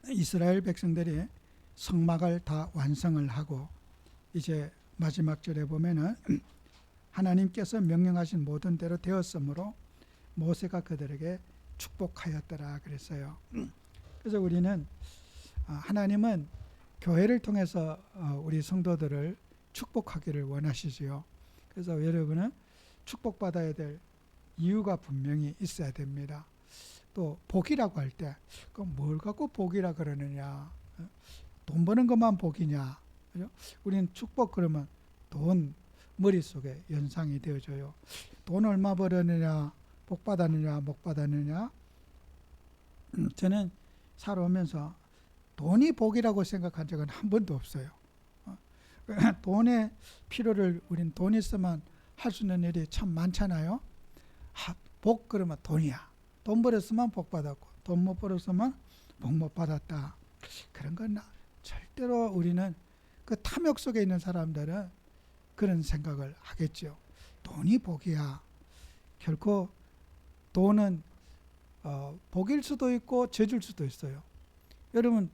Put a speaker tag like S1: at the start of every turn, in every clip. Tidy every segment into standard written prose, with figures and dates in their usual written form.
S1: 이스라엘 백성들이 성막을 다 완성을 하고 이제 마지막 절에 보면은 하나님께서 명령하신 모든 대로 되었으므로 모세가 그들에게 축복하였더라 그랬어요. 그래서 우리는 하나님은 교회를 통해서 우리 성도들을 축복하기를 원하시지요. 그래서 여러분은 축복받아야 될 이유가 분명히 있어야 됩니다. 또 복이라고 할 때 그럼 뭘 갖고 복이라 그러느냐? 돈 버는 것만 복이냐? 그죠? 우리는 축복 그러면 돈 머릿속에 연상이 되어져요. 돈 얼마 벌었느냐, 복 받았느냐, 못 받았느냐. 저는 살아오면서 돈이 복이라고 생각한 적은 한 번도 없어요. 돈의 필요를 우린 돈 있으면 할 수 있는 일이 참 많잖아요. 복 그러면 돈이야. 돈 벌었으면 복 받았고 돈 못 벌었으면 복 못 받았다. 그런 건 절대로 우리는 그 탐욕 속에 있는 사람들은 그런 생각을 하겠죠. 돈이 복이야. 결코 돈은 복일 수도 있고 죄줄 수도 있어요. 여러분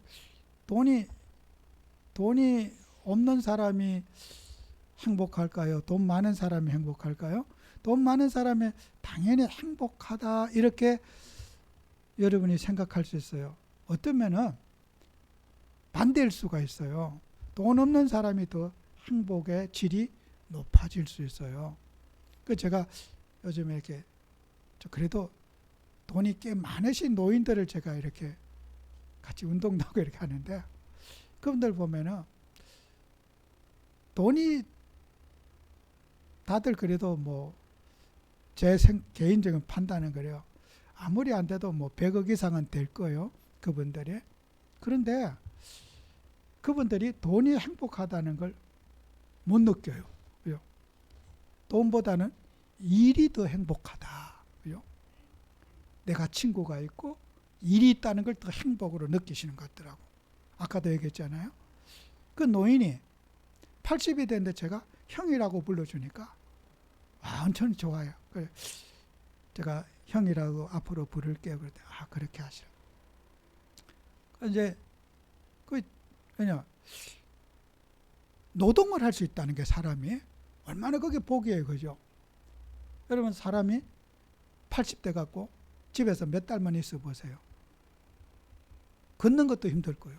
S1: 돈이 없는 사람이 행복할까요? 돈 많은 사람이 행복할까요? 돈 많은 사람이 당연히 행복하다 이렇게 여러분이 생각할 수 있어요. 어쩌면은 반대일 수가 있어요. 돈 없는 사람이 더 행복의 질이 높아질 수 있어요. 그 제가 요즘에 이렇게 그래도 돈이 꽤 많으신 노인들을 제가 이렇게 같이 운동도 하고 이렇게 하는데 그분들 보면은 돈이 다들 그래도 뭐 제 개인적인 판단은 그래요. 아무리 안 돼도 뭐 100억 이상은 될 거예요. 그분들이. 그런데 그분들이 돈이 행복하다는 걸 못 느껴요. 그죠? 돈보다는 일이 더 행복하다. 그죠? 내가 친구가 있고 일이 있다는 걸 더 행복으로 느끼시는 것 같더라고. 아까도 얘기했잖아요. 그 노인이 80이 됐는데 제가 형이라고 불러주니까 엄청 좋아요. 그래 제가 형이라고 앞으로 부를게요. 그랬더니 그렇게 하시라. 이제 그냥 노동을 할 수 있다는 게 사람이 얼마나 그게 복이에요, 그죠? 여러분 사람이 80대 갖고 집에서 몇 달만 있어 보세요. 걷는 것도 힘들 거예요.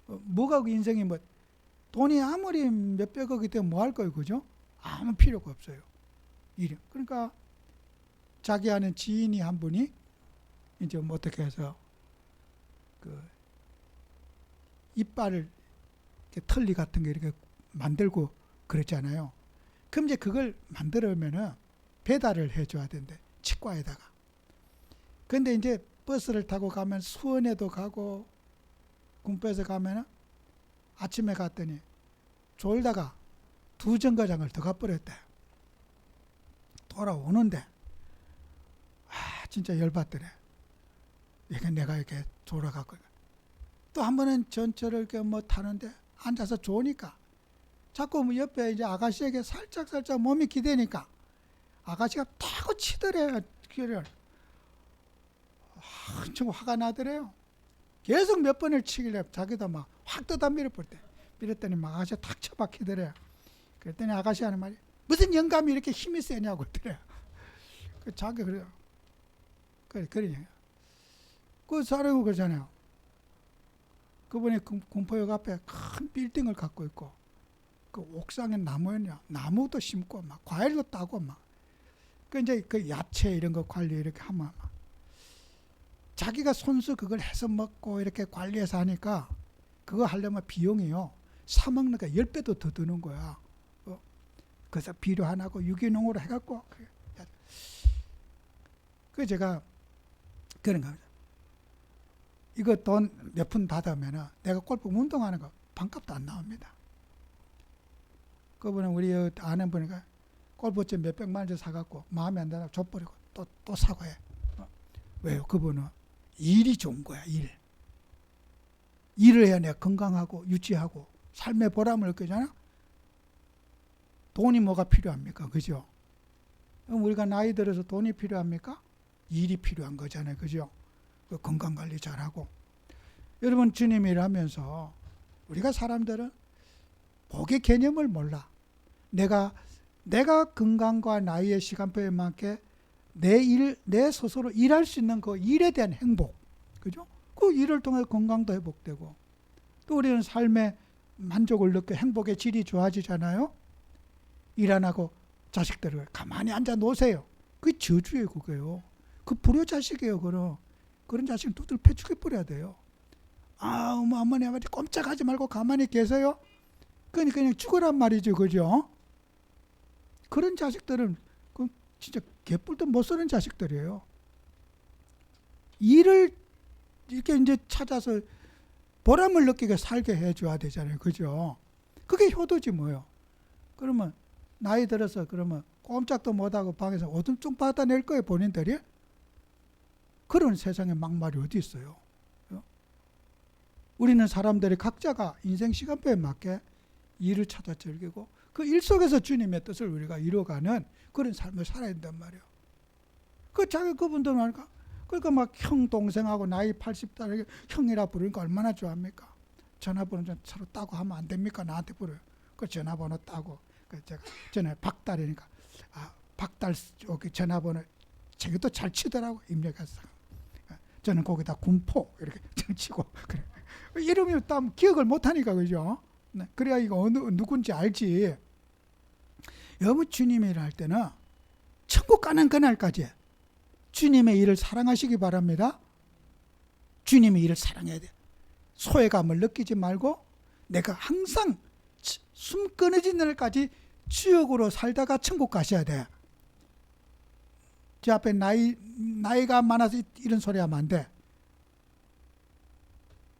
S1: 뭐가 그 인생이 뭐 돈이 아무리 몇백억이 되면 뭐 할 거예요, 그죠? 아무 필요가 없어요. 일이. 그러니까 자기 아는 지인이 한 분이 이제 뭐 어떻게 해서 그 이빨을 털리 같은 거 이렇게 만들고 그랬잖아요. 그럼 이제 그걸 만들면은 배달을 해줘야 된대. 치과에다가. 근데 이제 버스를 타고 가면 수원에도 가고 군포에서 가면은 아침에 갔더니 졸다가 2정거장을 더 가버렸대. 돌아오는데 진짜 열받더래. 이게 내가 이렇게 졸아갔거든. 또 한 번은 전철을 이렇게 뭐 타는데 앉아서 좋으니까 자꾸 뭐 옆에 이제 아가씨에게 살짝 몸이 기대니까 아가씨가 타고 치더래요. 엄청 화가 나더래요. 계속 몇 번을 치길래 자기도 막 확 뜯어 밀었더니 막 아가씨가 탁 쳐박히더래요. 그랬더니 아가씨 하는 말이 무슨 영감이 이렇게 힘이 세냐고 그랬더래요. 자기 그래요. 그러냐. 그 사람이 그러잖아요. 그분이 군포역 앞에 큰 빌딩을 갖고 있고 그 옥상에 나무도 심고 막 과일도 따고 막 그 이제 그 야채 이런 거 관리 이렇게 하면 막 자기가 손수 그걸 해서 먹고 이렇게 관리해서 하니까 그거 하려면 비용이요. 사 먹는 거 10배도 더 드는 거야. 그래서 비료 하나고 유기농으로 해갖고 그 제가 그런 겁니다. 이거 돈 몇 푼 받으면 내가 골프 운동하는 거 반값도 안 나옵니다. 그분은 우리 아는 분이가 골프채 몇백만 원짜리 사갖고 마음에 안 드나 줘버리고 또 사고 해. 왜요? 그분은 일이 좋은 거야. 일을 해야 내가 건강하고 유지하고 삶의 보람을 느끼잖아. 돈이 뭐가 필요합니까? 그죠? 그럼 우리가 나이 들어서 돈이 필요합니까? 일이 필요한 거잖아요. 그죠? 건강관리 잘하고. 여러분 주님 일하면서 우리가 사람들은 복의 개념을 몰라. 내가 건강과 나이의 시간표에 맞게 내 스스로 일할 수 있는 그 일에 대한 행복, 그죠? 그 일을 통해 건강도 회복되고, 또 우리는 삶의 만족을 느껴 행복의 질이 좋아지잖아요. 일 안 하고 자식들을 가만히 앉아 놓으세요. 그게 저주예요, 그거요. 그 불효자식이에요, 그런 자식은 두들겨 죽여버려야 돼요. 어머니 아버지 꼼짝하지 말고 가만히 계세요. 그냥 죽으란 말이죠, 그죠? 그런 자식들은 진짜 개뿔도 못 쓰는 자식들이에요. 일을 이렇게 이제 찾아서 보람을 느끼게 살게 해줘야 되잖아요, 그죠? 그게 효도지 뭐요. 그러면 나이 들어서 그러면 꼼짝도 못하고 방에서 오줌 쭉 받아낼 거예요, 본인들이? 그런 세상에 막말이 어디 있어요? 우리는 사람들이 각자가 인생 시간표에 맞게 일을 찾아 즐기고 그 일 속에서 주님의 뜻을 우리가 이루어가는 그런 삶을 살아야 된단 말이에요. 그분들은 말까? 그러니까 막 형 동생하고 나이 80살 형이라 부르니까 얼마나 좋아합니까? 전화번호 좀 서로 따고 하면 안 됩니까? 나한테 부르요. 그 전화번호 따고 제가 전에 박달이니까 박달 여기 전화번호 저기도 잘 치더라고 입력해서 저는 거기다 군포 이렇게 치고 그래. 이름이 딱 기억을 못하니까 그죠? 네. 그래야 이거 누군지 알지. 여러분 주님의 일을 할 때는 천국 가는 그날까지 주님의 일을 사랑하시기 바랍니다. 주님의 일을 사랑해야 돼. 소외감을 느끼지 말고 내가 항상 숨 끊어지는 날까지 주역으로 살다가 천국 가셔야 돼. 제 앞에 나이가 많아서 이런 소리 하면 안 돼.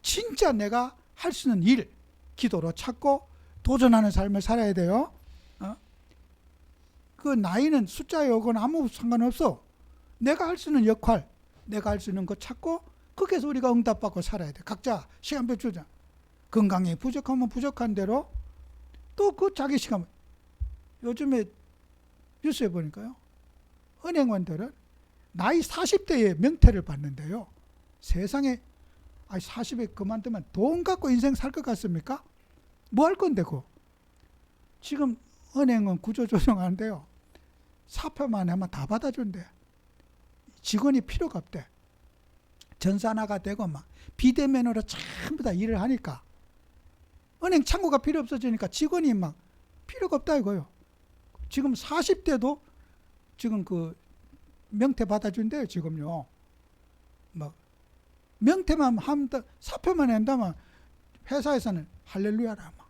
S1: 진짜 내가 할 수 있는 일, 기도로 찾고 도전하는 삶을 살아야 돼요. 그 나이는 숫자에 오거나 아무 상관없어. 내가 할 수 있는 역할, 내가 할 수 있는 거 찾고 거기에서 우리가 응답받고 살아야 돼. 각자 시간표 주자. 건강이 부족하면 부족한 대로 또 그 자기 시간. 요즘에 뉴스에 보니까요. 은행원들은 나이 40대에 명퇴를 받는데요. 세상에 40에 그만두면 돈 갖고 인생 살 것 같습니까? 뭐 할 건데 그 지금 은행은 구조조정하는데요. 사표만 하면 다 받아준대. 직원이 필요가 없대. 전산화가 되고 막 비대면으로 전부 다 일을 하니까 은행 창구가 필요 없어지니까 직원이 막 필요가 없다 이거요. 지금 40대도 지금 그 명퇴 받아준대요. 지금요. 막 명퇴만 하면 사표만 한다면 회사에서는 할렐루야라 막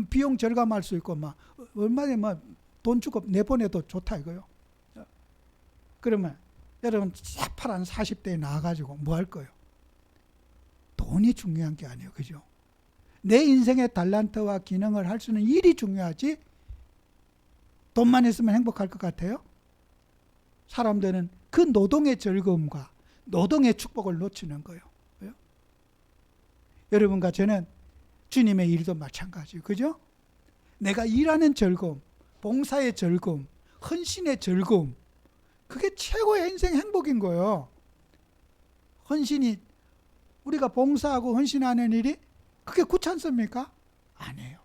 S1: 비용 절감할 수 있고 막 얼마나 막 돈 주고 내보내도 좋다 이거요. 그러면 여러분 새파란 40대에 나와가지고 뭐 할 거예요? 돈이 중요한 게 아니에요, 그죠? 내 인생의 달란트와 기능을 할 수 있는 일이 중요하지. 돈만 있으면 행복할 것 같아요? 사람들은 그 노동의 즐거움과 노동의 축복을 놓치는 거예요. 왜요? 여러분과 저는 주님의 일도 마찬가지예요. 그죠? 내가 일하는 즐거움, 봉사의 즐거움, 헌신의 즐거움, 그게 최고의 인생 행복인 거예요. 헌신이 우리가 봉사하고 헌신하는 일이 그게 귀찮습니까? 아니에요.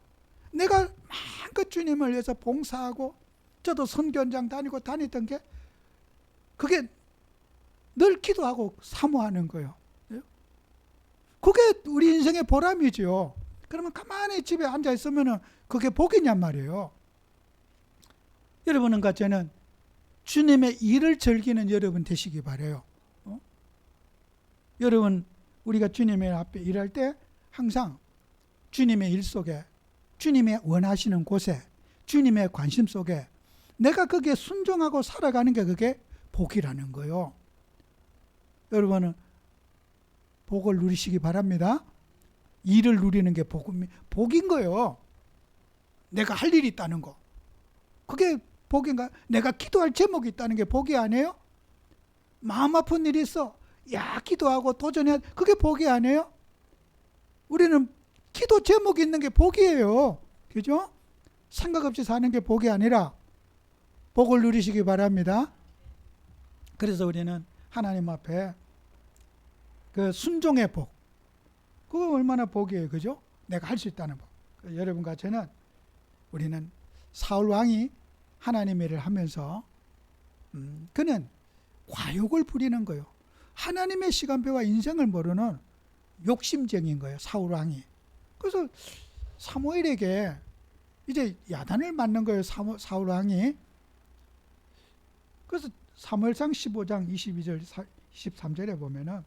S1: 내가 마음껏 주님을 위해서 봉사하고 저도 선교현장 다니던 게 그게 늘 기도하고 사모하는 거예요. 그게 우리 인생의 보람이죠. 그러면 가만히 집에 앉아 있으면 그게 복이냔 말이에요. 여러분과 저는 주님의 일을 즐기는 여러분 되시기 바라요. 여러분 우리가 주님의 앞에 일할 때 항상 주님의 일 속에 주님의 원하시는 곳에 주님의 관심 속에 내가 거기에 순종하고 살아가는 게 그게 복이라는 거예요. 여러분은 복을 누리시기 바랍니다. 일을 누리는 게 복인 거예요. 내가 할 일이 있다는 거. 그게 복인가? 내가 기도할 제목이 있다는 게 복이 아니에요? 마음 아픈 일이 있어. 기도하고 도전해야 그게 복이 아니에요? 우리는 기도 제목이 있는 게 복이에요. 그죠? 생각 없이 사는 게 복이 아니라 복을 누리시기 바랍니다. 그래서 우리는 하나님 앞에 그 순종의 복, 그거 얼마나 복이에요. 그죠? 내가 할 수 있다는 복. 여러분과 저는, 우리는 사울 왕이 하나님의 일을 하면서 그는 과욕을 부리는 거예요. 하나님의 시간표와 인생을 모르는 욕심쟁인 거예요. 사울 왕이. 그래서 사무엘에게 이제 야단을 맞는 거예요. 사울 왕이. 그래서 사무엘상 15장 22절 23절에 보면은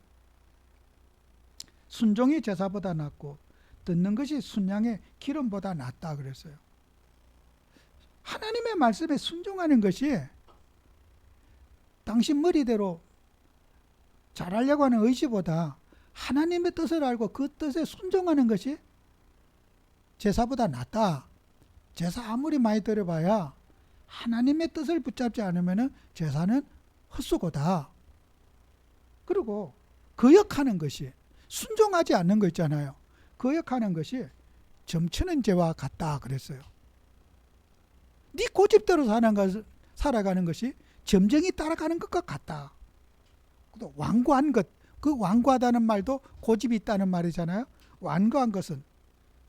S1: 순종이 제사보다 낫고 듣는 것이 순양의 기름보다 낫다 그랬어요. 하나님의 말씀에 순종하는 것이 당신 머리대로 잘하려고 하는 의지보다 하나님의 뜻을 알고 그 뜻에 순종하는 것이 제사보다 낫다. 제사 아무리 많이 드려봐야 하나님의 뜻을 붙잡지 않으면 제사는 헛수고다. 그리고 거역하는 것이, 순종하지 않는 거 있잖아요. 거역하는 것이 점치는 죄와 같다 그랬어요. 네 고집대로 살아가는 것이 점쟁이 따라가는 것과 같다. 또 완고한 것, 그 완고하다는 말도 고집이 있다는 말이잖아요. 완고한 것은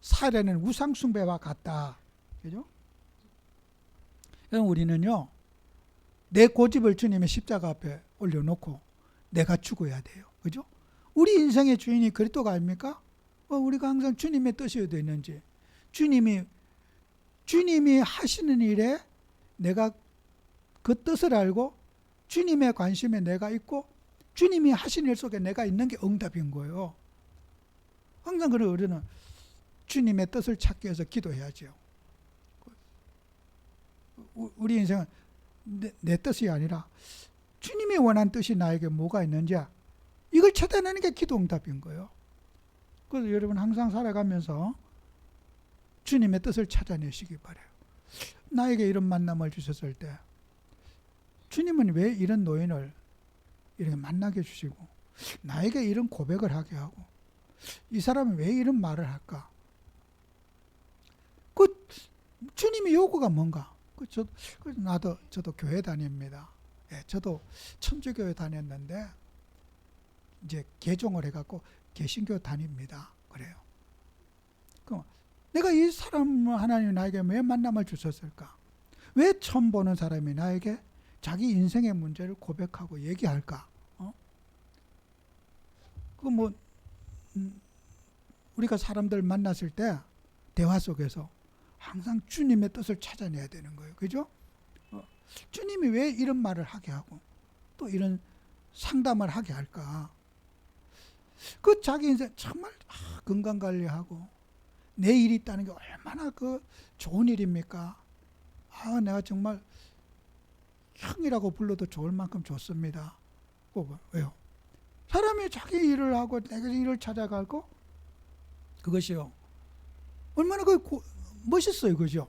S1: 살에는 우상숭배와 같다. 그죠? 그럼 우리는요, 내 고집을 주님의 십자가 앞에 올려놓고 내가 죽어야 돼요. 그죠? 우리 인생의 주인이 그리스도가 아닙니까? 우리가 항상 주님의 뜻이 어디 있는지, 주님이 하시는 일에 내가 그 뜻을 알고 주님의 관심에 내가 있고 주님이 하신 일 속에 내가 있는 게 응답인 거예요. 항상 그래 우리는 주님의 뜻을 찾기 위해서 기도해야죠. 우리 인생은 내 뜻이 아니라 주님이 원한 뜻이 나에게 뭐가 있는지 이걸 찾아내는 게 기도 응답인 거예요. 그래서 여러분 항상 살아가면서 주님의 뜻을 찾아내시기 바라요. 나에게 이런 만남을 주셨을 때 주님은 왜 이런 노인을 이렇게 만나게 해주시고 나에게 이런 고백을 하게 하고 이 사람이 왜 이런 말을 할까? 그 주님의 요구가 뭔가? 저도 교회 다닙니다. 예, 저도 천주교회 다녔는데 이제 개종을 해갖고 개신교 다닙니다. 그래요. 그럼 내가 이 사람을 하나님 나에게 왜 만남을 주셨을까? 왜 처음 보는 사람이 나에게 자기 인생의 문제를 고백하고 얘기할까? 우리가 사람들 만났을 때 대화 속에서 항상 주님의 뜻을 찾아내야 되는 거예요. 그죠? 주님이 왜 이런 말을 하게 하고 또 이런 상담을 하게 할까? 그 자기 인생 정말 건강관리하고 내 일이 있다는 게 얼마나 좋은 일입니까? 내가 정말 형이라고 불러도 좋을 만큼 좋습니다. 왜요? 사람이 자기 일을 하고 내가 일을 찾아가고 그것이요. 얼마나 멋있어요. 그죠?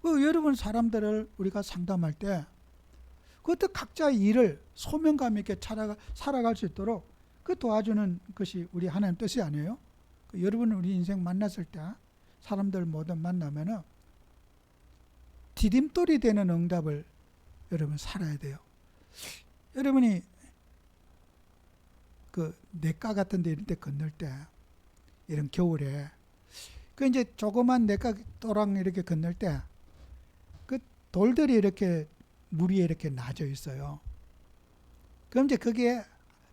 S1: 여러분 사람들을 우리가 상담할 때 그것도 각자의 일을 소명감 있게 살아갈 수 있도록 그 도와주는 것이 우리 하나님 뜻이 아니에요? 여러분 우리 인생 만났을 때 사람들 모두 만나면은 디딤돌이 되는 응답을 여러분 살아야 돼요. 여러분이 냇가 같은 데 이런 데 건널 때 이런 겨울에 이제 조그만 냇가 또랑 이렇게 건널 때 그 돌들이 이렇게 물 위에 이렇게 나져 있어요. 그럼 이제 그게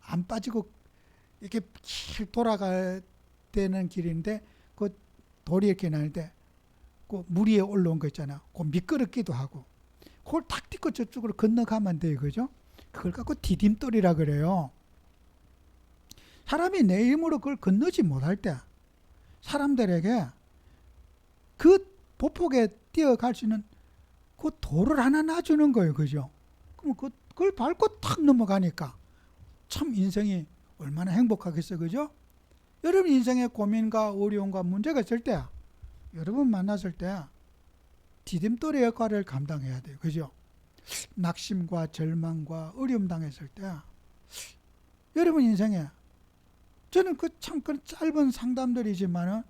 S1: 안 빠지고 이렇게 길 돌아가야 되는 길인데 그 돌이 이렇게 나는데 그 물 위에 올라온 거 있잖아. 그 미끄럽기도 하고 그걸 탁 딛고 저쪽으로 건너가면 돼요. 그죠? 그걸 갖고 디딤돌이라 그래요. 사람이 내 힘으로 그걸 건너지 못할 때 사람들에게 그 보폭에 뛰어갈 수 있는 그 돌을 하나 놔주는 거예요. 그죠? 그럼 그걸 밟고 탁 넘어가니까 참 인생이 얼마나 행복하겠어요. 그죠? 여러분 인생의 고민과 어려움과 문제가 있을 때 여러분 만났을 때 디딤돌의 역할을 감당해야 돼요. 그죠? 낙심과 절망과 어려움 당했을 때 여러분 인생에 저는 그 짧은 상담들이지만은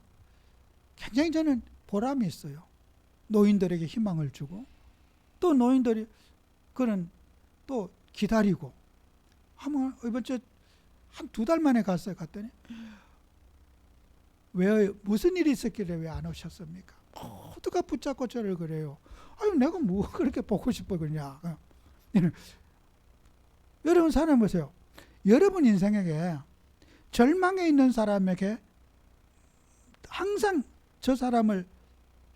S1: 굉장히 저는 보람이 있어요. 노인들에게 희망을 주고 또 노인들이 그는 또 기다리고 한번 이번 주 한 2달 만에 갔어요. 갔더니 왜 무슨 일이 있었길래 왜 안 오셨습니까? 모두가 붙잡고 저를 그래요. 아유 내가 뭐 그렇게 보고 싶어 그러냐. 여러분 사람 보세요. 여러분 인생에게 절망에 있는 사람에게 항상 저 사람을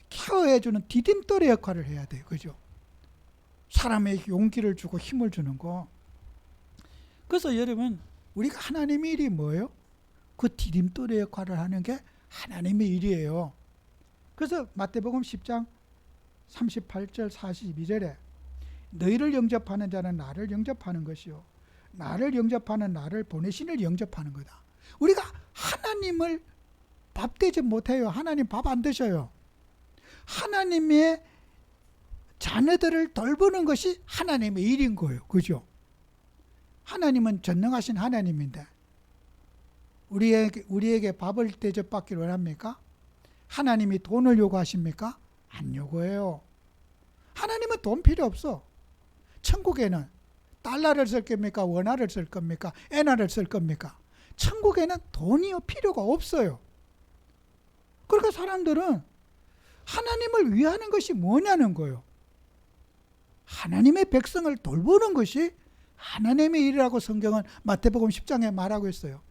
S1: 케어해주는 디딤돌의 역할을 해야 돼요. 그죠? 사람에게 용기를 주고 힘을 주는 거. 그래서 여러분 우리가 하나님의 일이 뭐예요? 그 디딤돌의 역할을 하는 게 하나님의 일이에요. 그래서 마태복음 10장 38절 42절에 너희를 영접하는 자는 나를 영접하는 것이요 나를 영접하는 나를 보내신을 영접하는 거다. 우리가 하나님을 밥 대접 못해요. 하나님 밥 안 드셔요. 하나님의 자녀들을 돌보는 것이 하나님의 일인 거예요. 그죠? 하나님은 전능하신 하나님인데 우리에게 밥을 대접받기를 원합니까? 하나님이 돈을 요구하십니까? 안 요구해요. 하나님은 돈 필요 없어. 천국에는 달러를 쓸 겁니까? 원화를 쓸 겁니까? 엔화를 쓸 겁니까? 천국에는 돈이 필요가 없어요. 그러니까 사람들은 하나님을 위하는 것이 뭐냐는 거예요. 하나님의 백성을 돌보는 것이 하나님의 일이라고 성경은 마태복음 10장에 말하고 있어요.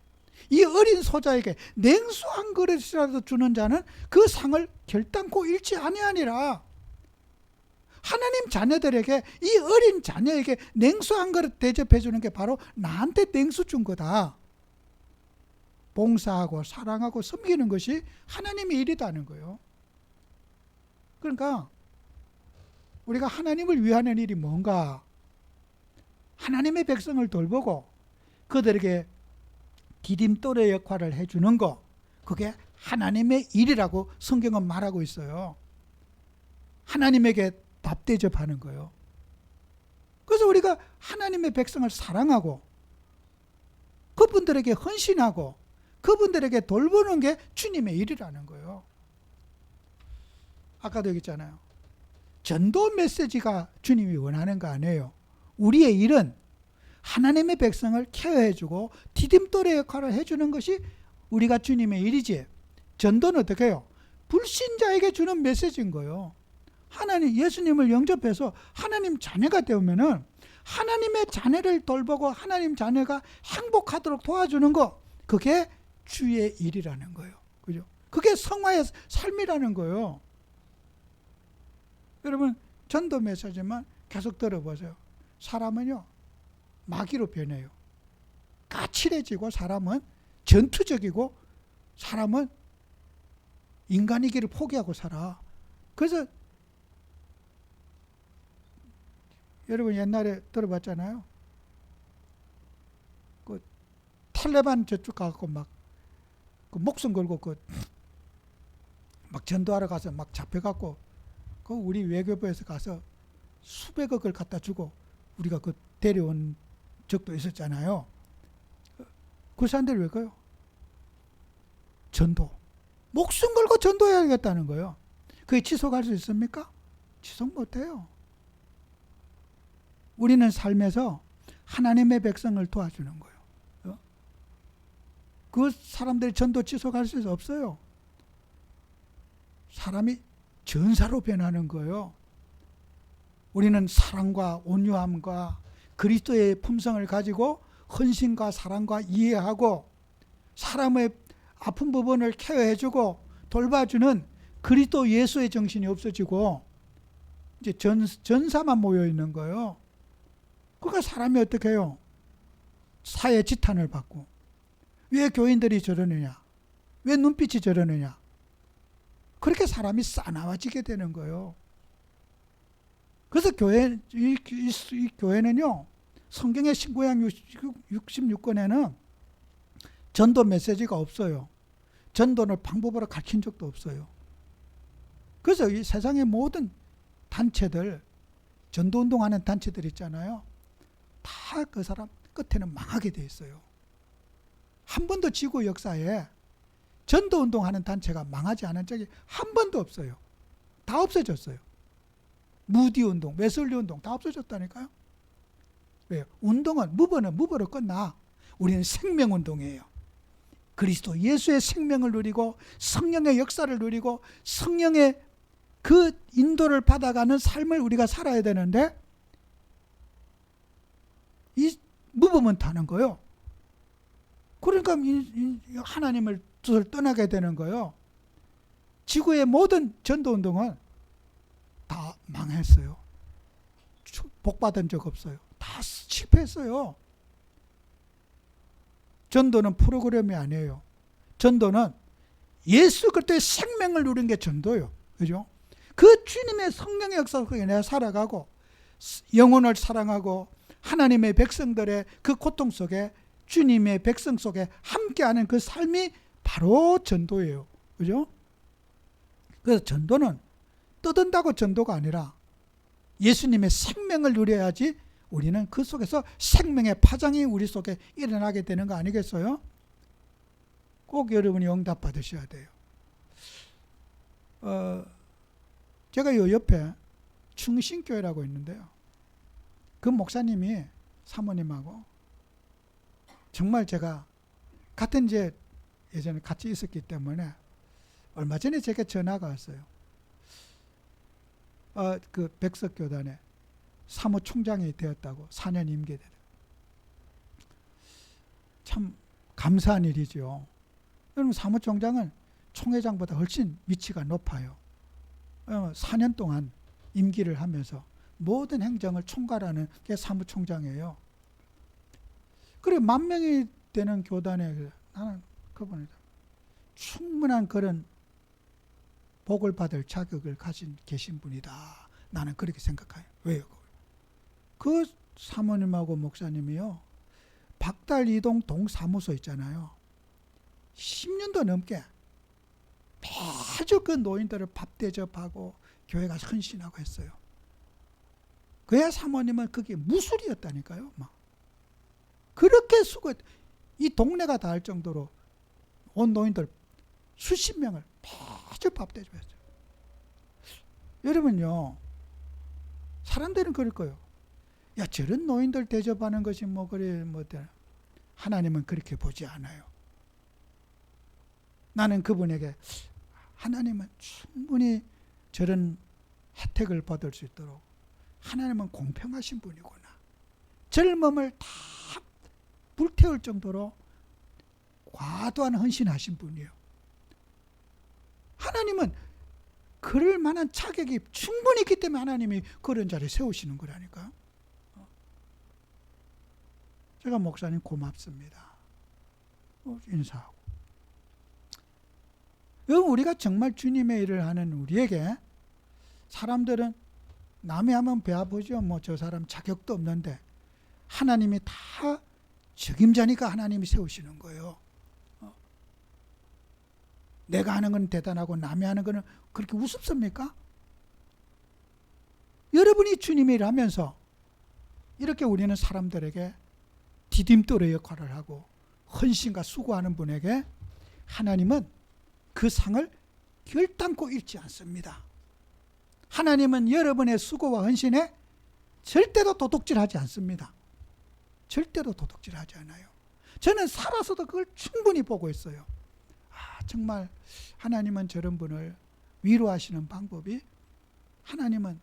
S1: 이 어린 소자에게 냉수 한 그릇이라도 주는 자는 그 상을 결단코 잃지 아니하니라. 하나님 자녀들에게 이 어린 자녀에게 냉수 한 그릇 대접해 주는 게 바로 나한테 냉수 준 거다. 봉사하고 사랑하고 섬기는 것이 하나님의 일이라는 거예요. 그러니까 우리가 하나님을 위하는 일이 뭔가? 하나님의 백성을 돌보고 그들에게 디딤돌의 역할을 해주는 거, 그게 하나님의 일이라고 성경은 말하고 있어요. 하나님에게 밥 대접하는 거예요. 그래서 우리가 하나님의 백성을 사랑하고 그분들에게 헌신하고 그분들에게 돌보는 게 주님의 일이라는 거예요. 아까도 얘기했잖아요. 전도 메시지가 주님이 원하는 거 아니에요. 우리의 일은 하나님의 백성을 케어해주고 디딤돌의 역할을 해주는 것이 우리가 주님의 일이지. 전도는 어떻게 해요? 불신자에게 주는 메시지인 거예요. 하나님 예수님을 영접해서 하나님 자녀가 되면은 하나님의 자녀를 돌보고 하나님 자녀가 행복하도록 도와주는 거, 그게 주의 일이라는 거예요. 그죠? 그게 성화의 삶이라는 거예요. 여러분 전도 메시지만 계속 들어보세요. 사람은요 마귀로 변해요. 까칠해지고 사람은 전투적이고 사람은 인간이기를 포기하고 살아. 그래서 여러분 옛날에 들어봤잖아요. 그 탈레반 저쪽 가고 막 그 목숨 걸고 막 전도하러 가서 막 잡혀갖고 그 우리 외교부에서 가서 수백억을 갖다 주고 우리가 그 데려온 적도 있었잖아요. 그 사람들이 왜 가요? 전도. 목숨 걸고 전도해야겠다는 거예요. 그게 지속할 수 있습니까? 지속 못해요. 우리는 삶에서 하나님의 백성을 도와주는 거예요. 그 사람들이 전도 지속할 수 없어요. 사람이 전사로 변하는 거예요. 우리는 사랑과 온유함과 그리스도의 품성을 가지고 헌신과 사랑과 이해하고 사람의 아픈 부분을 케어해주고 돌봐주는 그리스도 예수의 정신이 없어지고 이제 전사만 모여 있는 거예요. 그러니까 사람이 어떻게 해요? 사회 지탄을 받고. 왜 교인들이 저러느냐? 왜 눈빛이 저러느냐? 그렇게 사람이 싸나워지게 되는 거예요. 그래서 이 교회는요, 성경의 신구약 66권에는 전도 메시지가 없어요. 전도를 방법으로 가르친 적도 없어요. 그래서 이 세상의 모든 단체들, 전도운동하는 단체들 있잖아요. 다 그 사람 끝에는 망하게 돼 있어요. 한 번도 지구 역사에 전도운동하는 단체가 망하지 않은 적이 한 번도 없어요. 다 없어졌어요. 무디운동, 웨슬리운동 다 없어졌다니까요. 왜요? 운동은 무버는 무버로 끝나. 우리는 생명운동이에요. 그리스도 예수의 생명을 누리고 성령의 역사를 누리고 성령의 그 인도를 받아가는 삶을 우리가 살아야 되는데 이 무브먼트 하는 거예요. 그러니까 하나님을 뜻을 떠나게 되는 거예요. 지구의 모든 전도운동은 다 망했어요. 복받은 적 없어요. 다 실패했어요. 전도는 프로그램이 아니에요. 전도는 예수 그리스도의 생명을 누린 게 전도예요. 그죠? 그 주님의 성령의 역사 속에 내가 살아가고 영혼을 사랑하고 하나님의 백성들의 그 고통 속에 주님의 백성 속에 함께하는 그 삶이 바로 전도예요. 그죠? 그래서 전도는 떠든다고 전도가 아니라 예수님의 생명을 누려야지 우리는 그 속에서 생명의 파장이 우리 속에 일어나게 되는 거 아니겠어요? 꼭 여러분이 응답 받으셔야 돼요. 제가 요 옆에 충신교회라고 있는데요. 그 목사님이 사모님하고 정말 제가 같은 이제 예전에 같이 있었기 때문에 얼마 전에 제게 전화가 왔어요. 그 백석교단에 사무총장이 되었다고 4년 임기되다. 참 감사한 일이죠. 여러분 사무총장은 총회장보다 훨씬 위치가 높아요. 4년 동안 임기를 하면서 모든 행정을 총괄하는 게 사무총장이에요. 그래 10,000명이 되는 교단에 나는 그분이 충분한 그런 복을 받을 자격을 가진 계신 분이다. 나는 그렇게 생각해요. 왜요? 그 사모님하고 목사님이요. 박달 이동 동사무소 있잖아요. 10년도 넘게 매주 그 노인들을 밥 대접하고 교회가 헌신하고 했어요. 그야 사모님은 그게 무술이었다니까요. 막 그렇게 이 동네가 다 할 정도로 온 노인들 수십 명을 매주 밥 대접했어요. 여러분요, 사람들은 그럴 거예요. 야, 저런 노인들 대접하는 것이 뭐 그래 뭐 하나님은 그렇게 보지 않아요. 나는 그분에게 하나님은 충분히 저런 혜택을 받을 수 있도록 하나님은 공평하신 분이구나. 젊음을 다 불태울 정도로 과도한 헌신하신 분이에요. 하나님은 그럴 만한 자격이 충분히 있기 때문에 하나님이 그런 자리에 세우시는 거라니까. 제가 목사님 고맙습니다. 인사하고. 우리가 정말 주님의 일을 하는 우리에게 사람들은 남이 하면 배 아프죠. 뭐 저 사람 자격도 없는데 하나님이 다 적임자니까 하나님이 세우시는 거예요. 내가 하는 건 대단하고 남이 하는 거는 그렇게 우습습니까? 여러분이 주님의 일을 하면서 이렇게 우리는 사람들에게 디딤돌의 역할을 하고 헌신과 수고하는 분에게 하나님은 그 상을 결단코 잃지 않습니다. 하나님은 여러분의 수고와 헌신에 절대로 도둑질하지 않습니다. 절대로 도둑질하지 않아요. 저는 살아서도 그걸 충분히 보고 있어요. 정말 하나님은 저런 분을 위로하시는 방법이 하나님은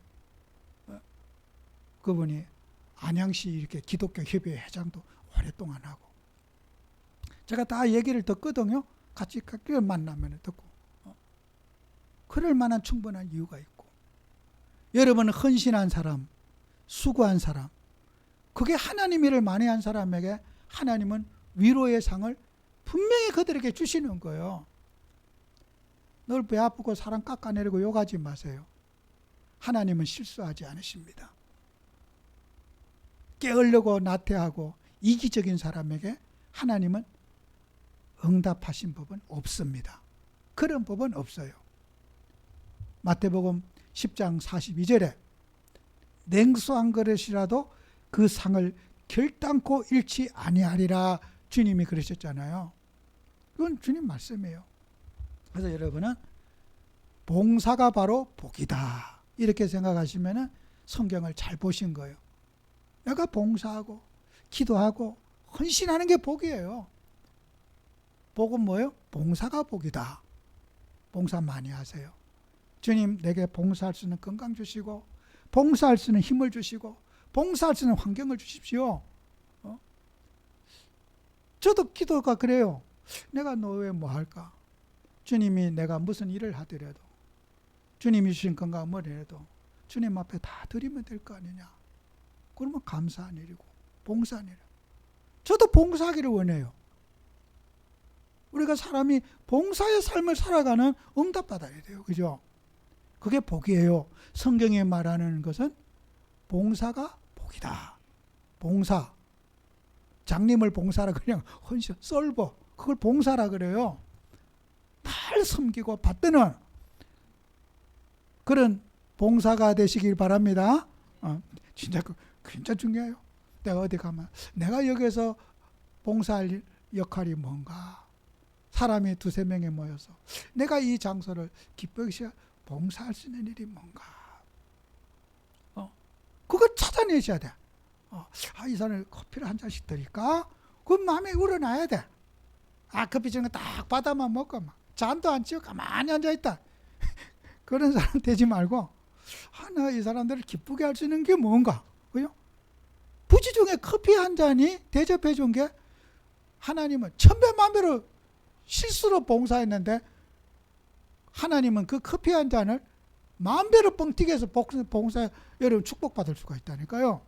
S1: 그분이 안양시 이렇게 기독교 협의회 회장도 오랫동안 하고 제가 다 얘기를 듣거든요. 같이 만나면 듣고 그럴 만한 충분한 이유가 있고 여러분은 헌신한 사람, 수고한 사람 그게 하나님 일을 많이 한 사람에게 하나님은 위로의 상을 분명히 그들에게 주시는 거예요. 널 배 아프고 사람 깎아내리고 욕하지 마세요. 하나님은 실수하지 않으십니다. 게으르고 나태하고 이기적인 사람에게 하나님은 응답하신 법은 없습니다. 그런 법은 없어요. 마태복음 10장 42절에 냉수 한 그릇이라도 그 상을 결단코 잃지 아니하리라 주님이 그러셨잖아요. 그건 주님 말씀이에요. 그래서 여러분은 봉사가 바로 복이다 이렇게 생각하시면 성경을 잘 보신 거예요. 내가 봉사하고 기도하고 헌신하는 게 복이에요. 복은 뭐예요? 봉사가 복이다. 봉사 많이 하세요. 주님, 내게 봉사할 수 있는 건강 주시고, 봉사할 수 있는 힘을 주시고, 봉사할 수 있는 환경을 주십시오. 저도 기도가 그래요. 내가 노후에 뭐 할까? 주님이 내가 무슨 일을 하더라도, 주님이 주신 건강을 뭐래도 주님 앞에 다 드리면 될 거 아니냐. 그러면 감사한 일이고 봉사한 일이에요. 저도 봉사하기를 원해요. 우리가 사람이 봉사의 삶을 살아가는 응답받아야 돼요. 그죠? 그게 복이에요. 성경에 말하는 것은 봉사가 복이다. 봉사. 장님을 봉사라 그냥 헌신, 썰보. 그걸 봉사라 그래요. 날 섬기고 받드는 그런 봉사가 되시길 바랍니다. 진짜 중요해요. 내가 어디 가면 내가 여기서 봉사할 역할이 뭔가. 사람이 두세 명이 모여서 내가 이 장소를 기쁘게 봉사할 수 있는 일이 뭔가. 그걸 찾아내셔야 돼. 이 사람이 커피를 한 잔씩 드릴까? 그 마음에 우러나야 돼. 커피 저는 딱 받아만 먹고 막 잔도 안 치고 가만히 앉아있다. 그런 사람 되지 말고 하나 이 사람들을 기쁘게 할 수 있는 게 뭔가. 그죠? 부지 중에 커피 한 잔이 대접해 준 게 하나님은 천배만배로 실수로 봉사했는데 하나님은 그 커피 한 잔을 만배로 뻥튀기 해서 봉사 여러분 축복받을 수가 있다니까요.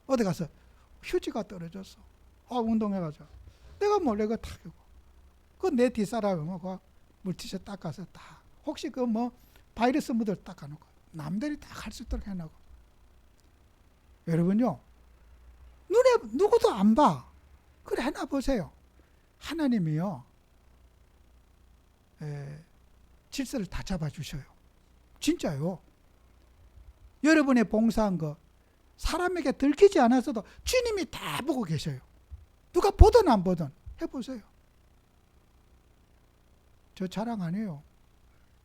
S1: 어디 가서 휴지가 떨어졌어. 운동해가지고 내가 몰래 그거 탁 하고 그 내 뒷사람이 뭐 물티슈 닦아서 다 혹시 그 뭐 바이러스 묻을 닦아놓고 남들이 다 할 수 있도록 해놓고. 여러분요, 눈에 누구도 안 봐. 그래 해놔보세요. 하나님이요 질서를 다 잡아주셔요. 진짜요. 여러분의 봉사한 거 사람에게 들키지 않았어도 주님이 다 보고 계셔요. 누가 보든 안 보든 해보세요. 저 자랑 아니에요.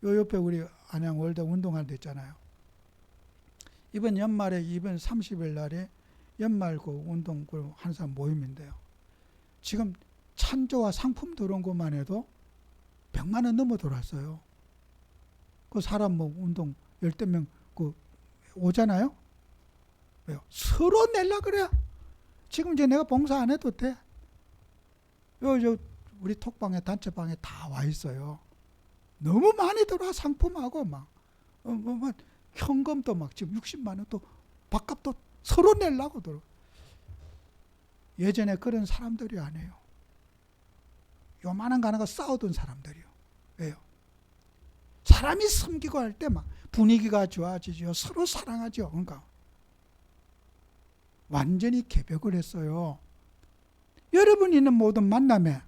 S1: 요 옆에 우리 안양 월드 운동할 데 있잖아요. 이번 연말에 이번 30일 날에 연말 그 운동 그 하는 사람 모임인데요. 지금 찬조와 상품 들어온 것만 해도 100만 원 넘어 돌았어요. 그 사람 뭐 운동 10명 그 오잖아요. 왜요? 서로 낼라 그래요. 지금 이제 내가 봉사 안 해도 돼. 저 우리 톡방에 단체방에 다 와 있어요. 너무 많이 들어와. 상품하고 막 현금도 막 지금 60만 원 또 밥값도 서로 내려고 들어. 예전에 그런 사람들이 아니에요. 요만한 거 하나가 싸우던 사람들이요. 왜요? 사람이 섬기고 할 때 막 분위기가 좋아지죠. 서로 사랑하죠. 그러니까 완전히 개벽을 했어요. 여러분이 있는 모든 만남에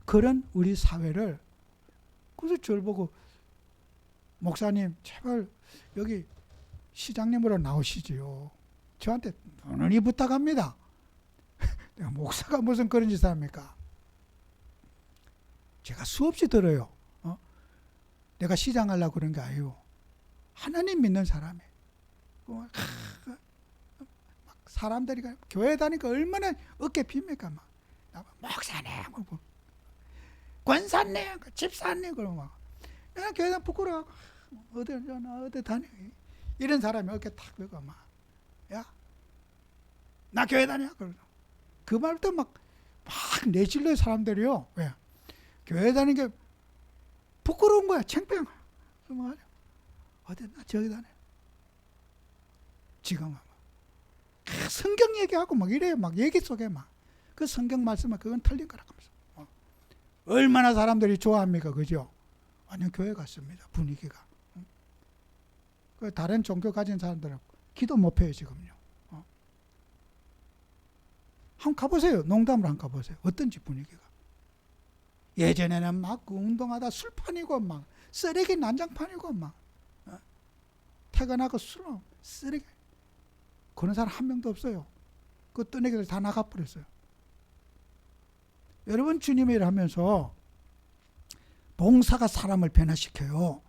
S1: 그런 우리 사회를, 그래서 저를 보고 목사님 제발 여기 시장님으로 나오시지요. 저한테 은은히 부탁합니다. 내가 목사가 무슨 그런 짓을 합니까? 제가 수없이 들어요. 내가 시장 하려고 그런 게 아니에요. 하나님 믿는 사람이. 막 사람들이 교회 다니까 얼마나 어깨 핍니까? 막 목사님, 권사님, 집사님, 그러고 막 내가 교회 다니 부끄러워. 어디 다니? 이런 사람이 어깨 탁 펴고 막, 야, 나 교회 다녀. 그 말도 막 내질러 사람들이요. 왜? 교회 다니는 게 부끄러운 거야. 창피한 거야. 어디 나 저기 다녀. 지금 성경 얘기하고 막 이래요. 막 얘기 속에 막 그 성경 말씀은 그건 틀린 거라고 하면서 얼마나 사람들이 좋아합니까, 그죠? 아니요, 교회 갔습니다. 분위기가. 그 다른 종교 가진 사람들은 기도 못 해요 지금요. 한번 가보세요. 농담으로 한번 가보세요. 어떤지 분위기가. 예전에는 막 그 운동하다 술판이고 막 쓰레기 난장판이고 막 퇴근하고 술 쓰레기. 그런 사람 한 명도 없어요. 그 떠내기들 다 나가버렸어요. 여러분, 주님의 일을 하면서 봉사가 사람을 변화시켜요.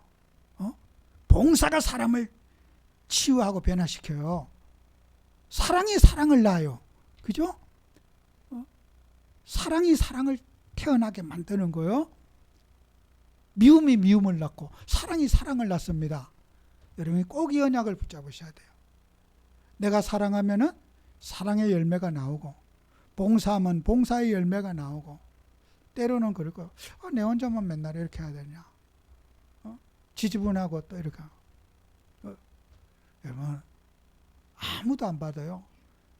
S1: 봉사가 사람을 치유하고 변화시켜요. 사랑이 사랑을 낳아요. 그죠? 사랑이 사랑을 태어나게 만드는 거예요. 미움이 미움을 낳고 사랑이 사랑을 낳습니다. 여러분이 꼭 이 언약을 붙잡으셔야 돼요. 내가 사랑하면은 사랑의 열매가 나오고, 봉사하면 봉사의 열매가 나오고, 때로는 그럴 거예요. 내 혼자만 맨날 이렇게 해야 되냐. 지지분하고 또 이렇게. 여러분, 아무도 안 받아요.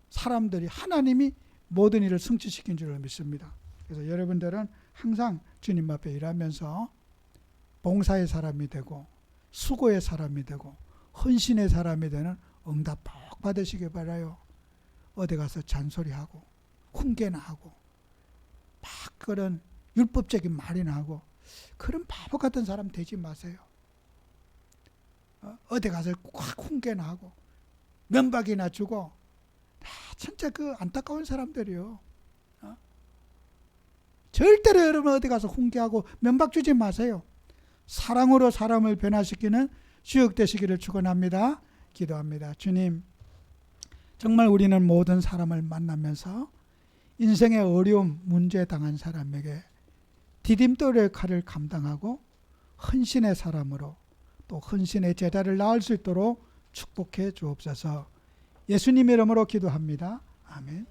S1: 사람들이, 하나님이 모든 일을 성취시킨 줄을 믿습니다. 그래서 여러분들은 항상 주님 앞에 일하면서 봉사의 사람이 되고, 수고의 사람이 되고, 헌신의 사람이 되는 응답 복 받으시기 바라요. 어디 가서 잔소리하고 훈계나 하고 막 그런 율법적인 말이나 하고 그런 바보 같은 사람 되지 마세요. 어디 가서 꽉 훈계나 하고 면박이나 주고, 진짜 그 안타까운 사람들이요. 절대로 여러분 어디 가서 훈계하고 면박 주지 마세요. 사랑으로 사람을 변화시키는 주역 되시기를 축원합니다. 기도합니다. 주님, 정말 우리는 모든 사람을 만나면서 인생의 어려움, 문제 당한 사람에게 디딤돌의 칼을 감당하고 헌신의 사람으로 또 헌신의 제자를 낳을 수 있도록 축복해 주옵소서. 예수님 이름으로 기도합니다. 아멘.